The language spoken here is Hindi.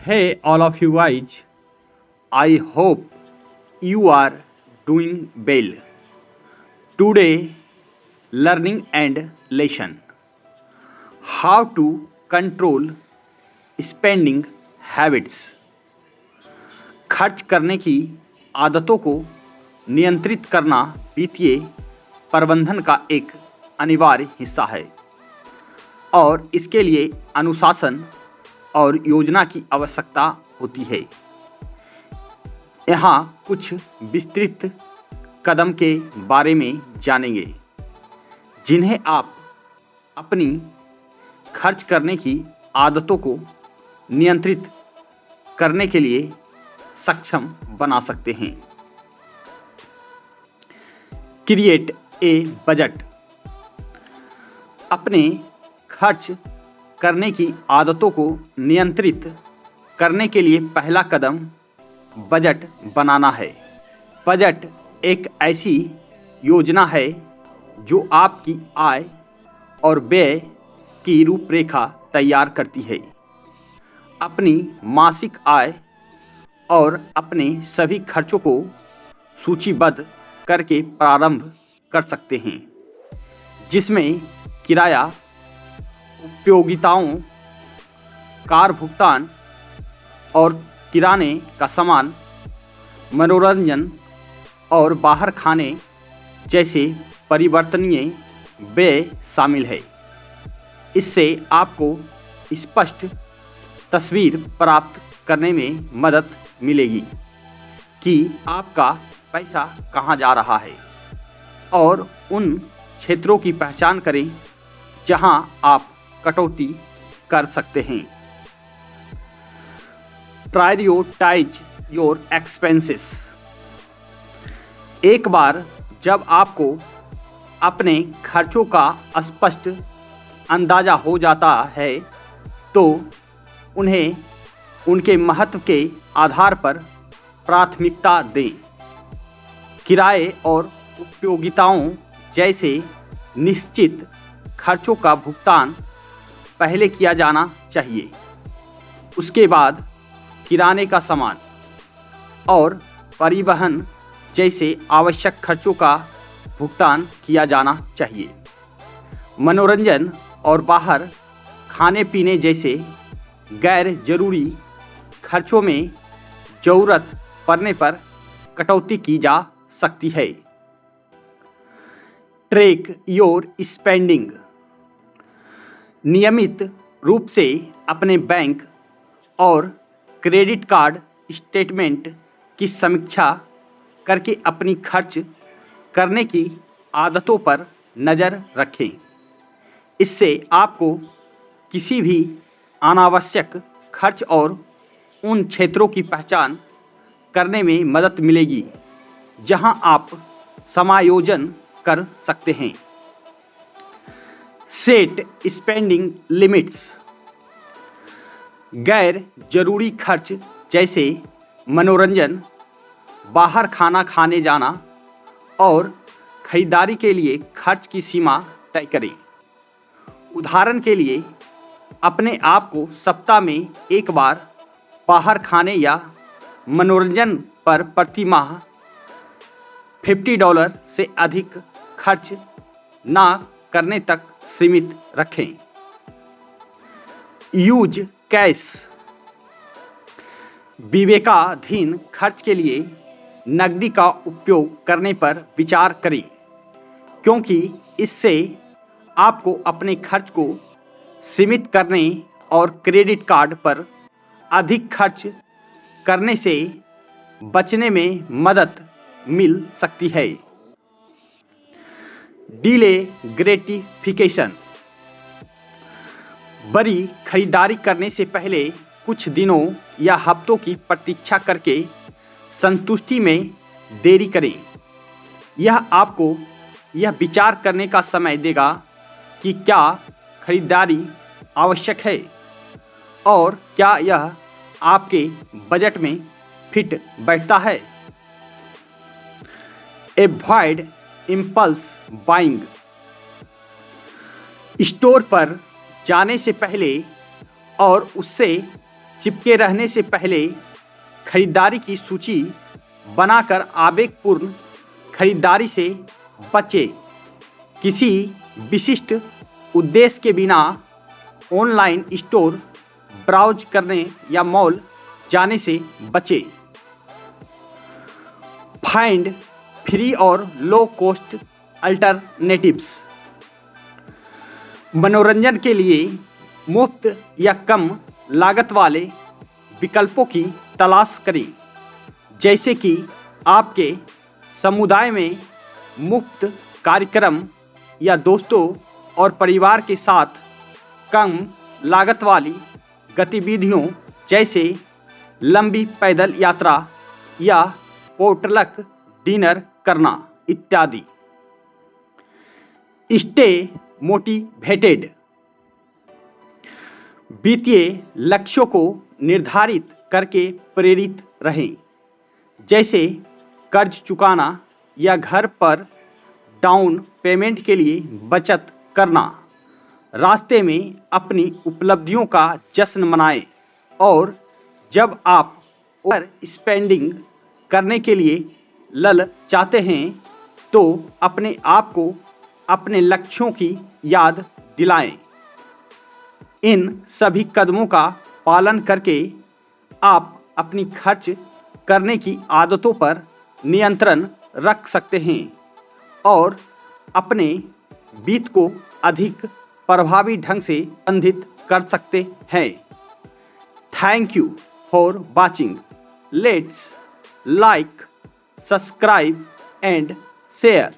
Hey, all of you guys, I hope you are doing well. Today, learning and lesson how to control spending habits. खर्च करने की आदतों को नियंत्रित करना वित्तीय प्रबंधन का एक अनिवार्य हिस्सा है और इसके लिए अनुशासन और योजना की आवश्यकता होती है। यहाँ कुछ विस्तृत कदम के बारे में जानेंगे जिन्हें आप अपनी खर्च करने की आदतों को नियंत्रित करने के लिए सक्षम बना सकते हैं। Create a budget. अपने खर्च करने की आदतों को नियंत्रित करने के लिए पहला कदम बजट बनाना है। बजट एक ऐसी योजना है जो आपकी आय और व्यय की रूपरेखा तैयार करती है। अपनी मासिक आय और अपने सभी खर्चों को सूचीबद्ध करके प्रारंभ कर सकते हैं, जिसमें किराया, उपयोगिताओं, कार भुगतान और किराने का सामान, मनोरंजन और बाहर खाने जैसे परिवर्तनीय व्यय शामिल है। इससे आपको स्पष्ट तस्वीर प्राप्त करने में मदद मिलेगी कि आपका पैसा कहाँ जा रहा है और उन क्षेत्रों की पहचान करें जहां आप कटौती कर सकते हैं। Prioritize your expenses. एक बार जब आपको अपने खर्चों का स्पष्ट अंदाजा हो जाता है तो उन्हें उनके महत्व के आधार पर प्राथमिकता दें। किराए और उपयोगिताओं जैसे निश्चित खर्चों का भुगतान पहले किया जाना चाहिए। उसके बाद किराने का सामान और परिवहन जैसे आवश्यक खर्चों का भुगतान किया जाना चाहिए। मनोरंजन और बाहर खाने पीने जैसे गैर जरूरी खर्चों में ज़रूरत पड़ने पर कटौती की जा सकती है। Track your spending. नियमित रूप से अपने बैंक और क्रेडिट कार्ड स्टेटमेंट की समीक्षा करके अपनी खर्च करने की आदतों पर नज़र रखें। इससे आपको किसी भी अनावश्यक खर्च और उन क्षेत्रों की पहचान करने में मदद मिलेगी जहां आप समायोजन कर सकते हैं। Set spending limits. गैर जरूरी खर्च जैसे मनोरंजन, बाहर खाना खाने जाना और खरीदारी के लिए खर्च की सीमा तय करें। उदाहरण के लिए अपने आप को सप्ताह में एक बार बाहर खाने या मनोरंजन पर प्रति माह $50 से अधिक खर्च ना करने तक सीमित रखें। Use cash. विवेकाधीन खर्च के लिए नकदी का उपयोग करने पर विचार करें, क्योंकि इससे आपको अपने खर्च को सीमित करने और क्रेडिट कार्ड पर अधिक खर्च करने से बचने में मदद मिल सकती है। Delay gratification. बड़ी खरीदारी करने से पहले कुछ दिनों या हफ्तों की प्रतीक्षा करके संतुष्टि में देरी करें। यह आपको यह विचार करने का समय देगा कि क्या खरीदारी आवश्यक है और क्या यह आपके बजट में फिट बैठता है। Avoid impulse buying. स्टोर पर जाने से पहले और उससे चिपके रहने से पहले खरीदारी की सूची बनाकर आवेगपूर्ण खरीदारी से बचें। किसी विशिष्ट उद्देश्य के बिना ऑनलाइन स्टोर ब्राउज करने या मॉल जाने से बचें। फाइंड फ्री और लो कॉस्ट अल्टरनेटिव्स। मनोरंजन के लिए मुफ्त या कम लागत वाले विकल्पों की तलाश करें, जैसे कि आपके समुदाय में मुफ्त कार्यक्रम या दोस्तों और परिवार के साथ कम लागत वाली गतिविधियों जैसे लंबी पैदल यात्रा या पोटलक डिनर करना इत्यादि। Stay motivated. वित्तीय लक्ष्यों को निर्धारित करके प्रेरित रहें, जैसे कर्ज चुकाना या घर पर डाउन पेमेंट के लिए बचत करना। रास्ते में अपनी उपलब्धियों का जश्न मनाएं और जब आप ओवर स्पेंडिंग करने के लिए ललचाते हैं तो अपने आप को अपने लक्ष्यों की याद दिलाएं। इन सभी कदमों का पालन करके आप अपनी खर्च करने की आदतों पर नियंत्रण रख सकते हैं और अपने वित्त को अधिक प्रभावी ढंग से प्रबंधित कर सकते हैं। Thank you for watching. Let's like, subscribe and share.